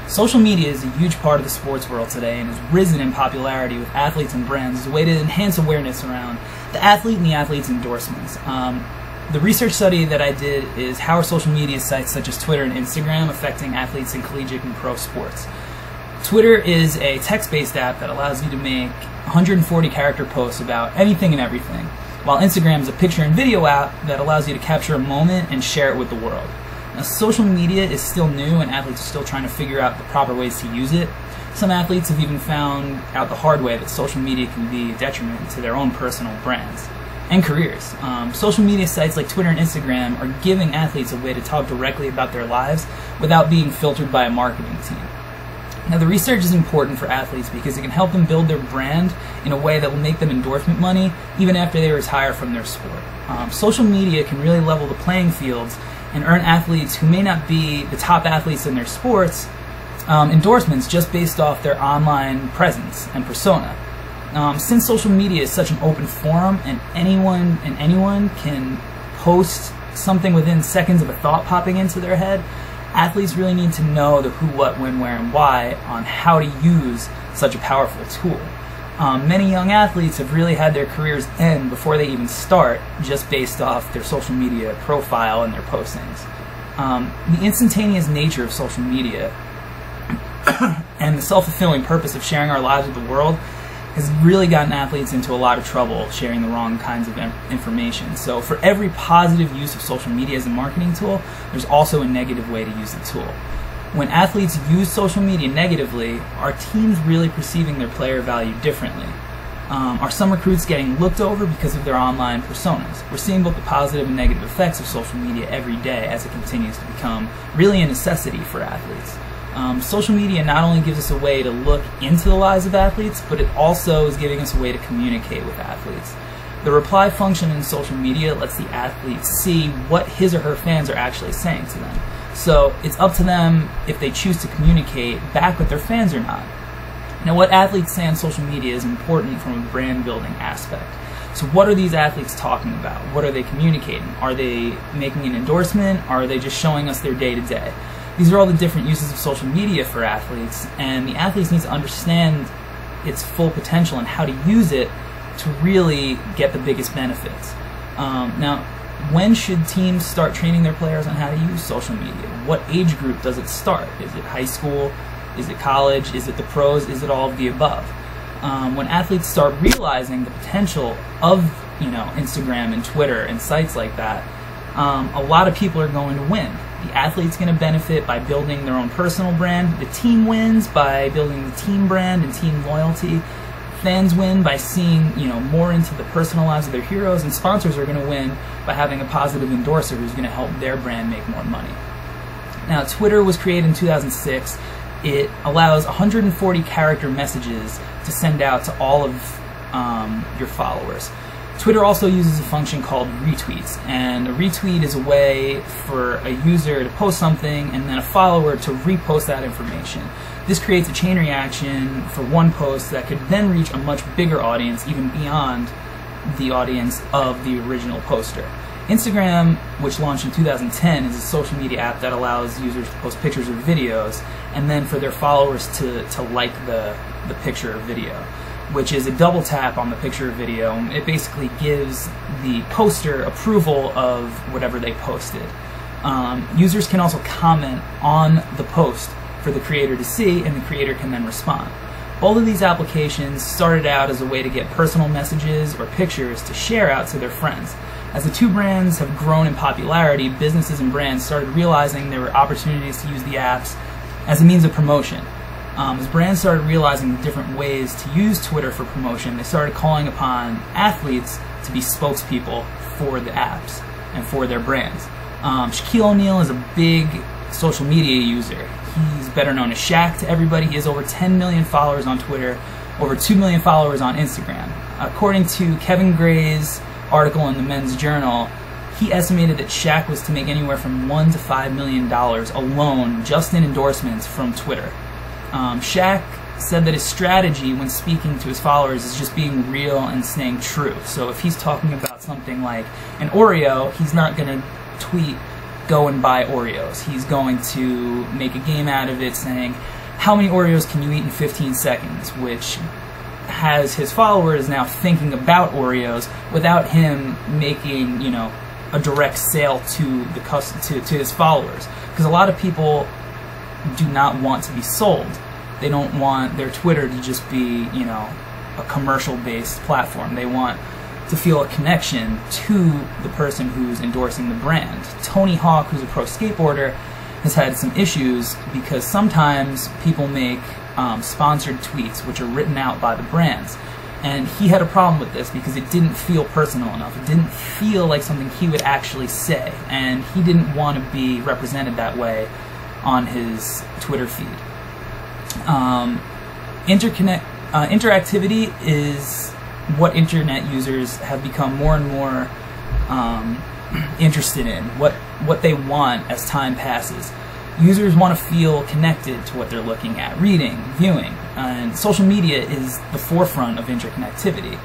Social media is a huge part of the sports world today and has risen in popularity with athletes and brands as a way to enhance awareness around the athlete and the athlete's endorsements. The research study that I did is how are social media sites such as Twitter and Instagram affecting athletes in collegiate and pro sports. Twitter is a text-based app that allows you to make 140 character posts about anything and everything, while Instagram is a picture and video app that allows you to capture a moment and share it with the world. Now, social media is still new and athletes are still trying to figure out the proper ways to use it. Some athletes have even found out the hard way that social media can be a detriment to their own personal brands and careers. Social media sites like Twitter and Instagram are giving athletes a way to talk directly about their lives without being filtered by a marketing team. Now, the research is important for athletes because it can help them build their brand in a way that will make them endorsement money even after they retire from their sport. Social media can really level the playing fields and earn athletes who may not be the top athletes in their sports endorsements just based off their online presence and persona. Since social media is such an open forum and anyone can post something within seconds of a thought popping into their head, athletes really need to know the who, what, when, where, and why on how to use such a powerful tool. Many young athletes have really had their careers end before they even start just based off their social media profile and their postings. The instantaneous nature of social media and the self-fulfilling purpose of sharing our lives with the world has really gotten athletes into a lot of trouble sharing the wrong kinds of information. So for every positive use of social media as a marketing tool, there's also a negative way to use the tool. When athletes use social media negatively, are teams really perceiving their player value differently? Are some recruits getting looked over because of their online personas? We're seeing both the positive and negative effects of social media every day as it continues to become really a necessity for athletes. Social media not only gives us a way to look into the lives of athletes, but it also is giving us a way to communicate with athletes. The reply function in social media lets the athletes see what his or her fans are actually saying to them. So it's up to them if they choose to communicate back with their fans or not. Now, what athletes say on social media is important from a brand building aspect. So what are these athletes talking about? What are they communicating? Are they making an endorsement? Or are they just showing us their day-to-day? These are all the different uses of social media for athletes, and the athletes need to understand its full potential and how to use it to really get the biggest benefits. Now, when should teams start training their players on how to use social media? What age group does it start? Is it high school? Is it college? Is it the pros? Is it all of the above? When athletes start realizing the potential of Instagram and Twitter and sites like that, a lot of people are going to win. The athlete's going to benefit by building their own personal brand. The team wins by building the team brand and team loyalty. Fans win by seeing more into the personal lives of their heroes, and sponsors are going to win by having a positive endorser who's going to help their brand make more money. Now, Twitter was created in 2006. It allows 140 character messages to send out to all of your followers. Twitter also uses a function called retweets, and a retweet is a way for a user to post something and then a follower to repost that information. This creates a chain reaction for one post that could then reach a much bigger audience, even beyond the audience of the original poster. Instagram, which launched in 2010, is a social media app that allows users to post pictures or videos and then for their followers to like the picture or video, which is a double tap on the picture or video. It basically gives the poster approval of whatever they posted. Users can also comment on the post for the creator to see, and the creator can then respond. Both of these applications started out as a way to get personal messages or pictures to share out to their friends. As the two brands have grown in popularity, businesses and brands started realizing there were opportunities to use the apps as a means of promotion. As brands started realizing the different ways to use Twitter for promotion, they started calling upon athletes to be spokespeople for the apps and for their brands. Shaquille O'Neal is a big social media user. He's better known as Shaq to everybody. He has over 10 million followers on Twitter, over 2 million followers on Instagram. According to Kevin Gray's article in the Men's Journal, he estimated that Shaq was to make anywhere from $1 to $5 million alone just in endorsements from Twitter. Shaq said that his strategy when speaking to his followers is just being real and staying true. So if he's talking about something like an Oreo, he's not going to tweet go and buy Oreos. He's going to make a game out of it saying, how many Oreos can you eat in 15 seconds, which has his followers now thinking about Oreos without him making, you know, a direct sale to to his followers. Because a lot of people do not want to be sold. They don't want their Twitter to just be, you know, a commercial-based platform. They want to feel a connection to the person who's endorsing the brand. Tony Hawk, who's a pro skateboarder, has had some issues because sometimes people make sponsored tweets which are written out by the brands. And he had a problem with this because it didn't feel personal enough. It didn't feel like something he would actually say. And he didn't want to be represented that way on his Twitter feed. Interactivity is what internet users have become more and more interested in, what they want as time passes. Users want to feel connected to what they're looking at, reading, viewing, and social media is the forefront of interconnectivity.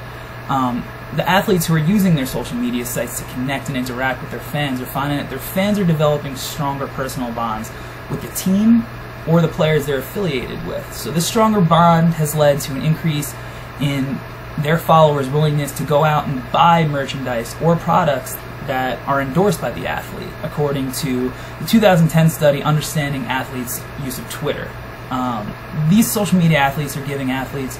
The athletes who are using their social media sites to connect and interact with their fans are finding that their fans are developing stronger personal bonds with the team or the players they're affiliated with. So this stronger bond has led to an increase in their followers' willingness to go out and buy merchandise or products that are endorsed by the athlete, according to the 2010 study Understanding Athletes' Use of Twitter. These social media athletes are giving athletes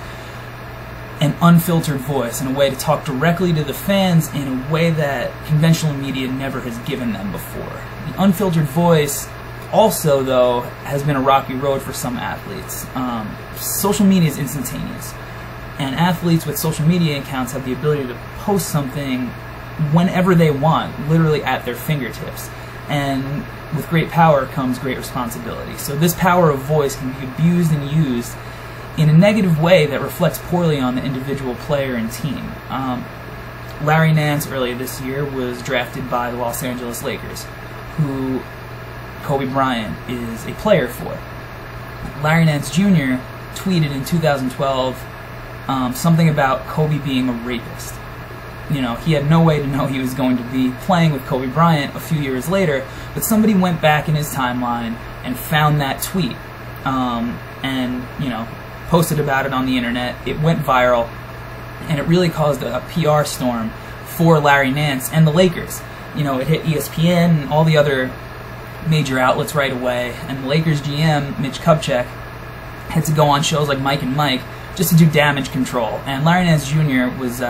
an unfiltered voice and a way to talk directly to the fans in a way that conventional media never has given them before. The unfiltered voice also, though, has been a rocky road for some athletes. Social media is instantaneous, and athletes with social media accounts have the ability to post something whenever they want, literally at their fingertips. And with great power comes great responsibility. So this power of voice can be abused and used in a negative way that reflects poorly on the individual player and team. Larry Nance earlier this year was drafted by the Los Angeles Lakers, who Kobe Bryant is a player for. Larry Nance Jr. tweeted in 2012 something about Kobe being a rapist. You know, he had no way to know he was going to be playing with Kobe Bryant a few years later, but somebody went back in his timeline and found that tweet and, you know, posted about it on the internet. It went viral, and it really caused a PR storm for Larry Nance and the Lakers. You know, it hit ESPN and all the other major outlets right away, and the Lakers GM, Mitch Kupchak, had to go on shows like Mike and Mike just to do damage control, and Larry Nance Jr. was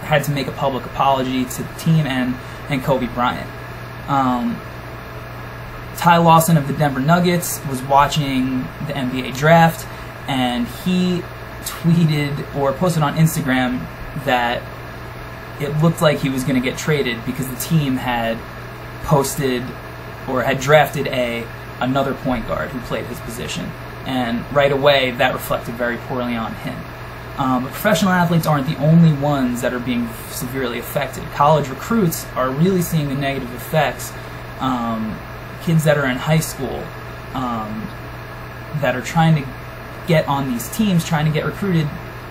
had to make a public apology to the team and Kobe Bryant. Ty Lawson of the Denver Nuggets was watching the NBA draft, and he tweeted or posted on Instagram that it looked like he was going to get traded because the team had posted or had drafted another point guard who played his position. And right away, that reflected very poorly on him. But professional athletes aren't the only ones that are being severely affected. College recruits are really seeing the negative effects. Kids that are in high school that are trying to get on these teams, trying to get recruited,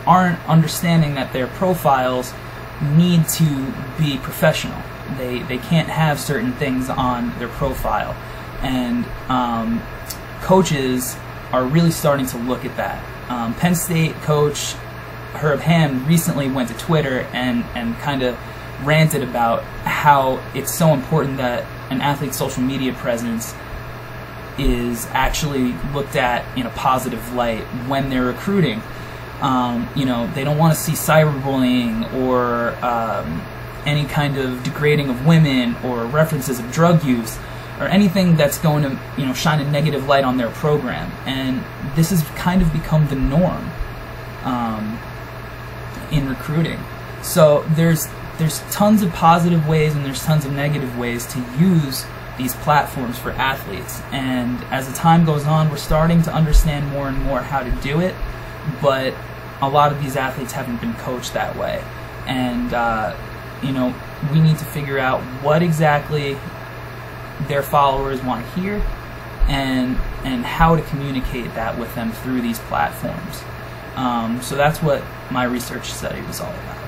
aren't understanding that their profiles need to be professional. They can't have certain things on their profile. And coaches are really starting to look at that. Penn State coach Herb Hand recently went to Twitter and kind of ranted about how it's so important that an athlete's social media presence is actually looked at in a positive light when they're recruiting. You know, they don't want to see cyberbullying or any kind of degrading of women or references of drug use or anything that's going to, you know, shine a negative light on their program. And this has kind of become the norm in recruiting. So there's tons of positive ways and there's tons of negative ways to use these platforms for athletes. And as the time goes on, we're starting to understand more and more how to do it, but a lot of these athletes haven't been coached that way. And you know, we need to figure out what exactly their followers want to hear and how to communicate that with them through these platforms. So that's what my research study was all about.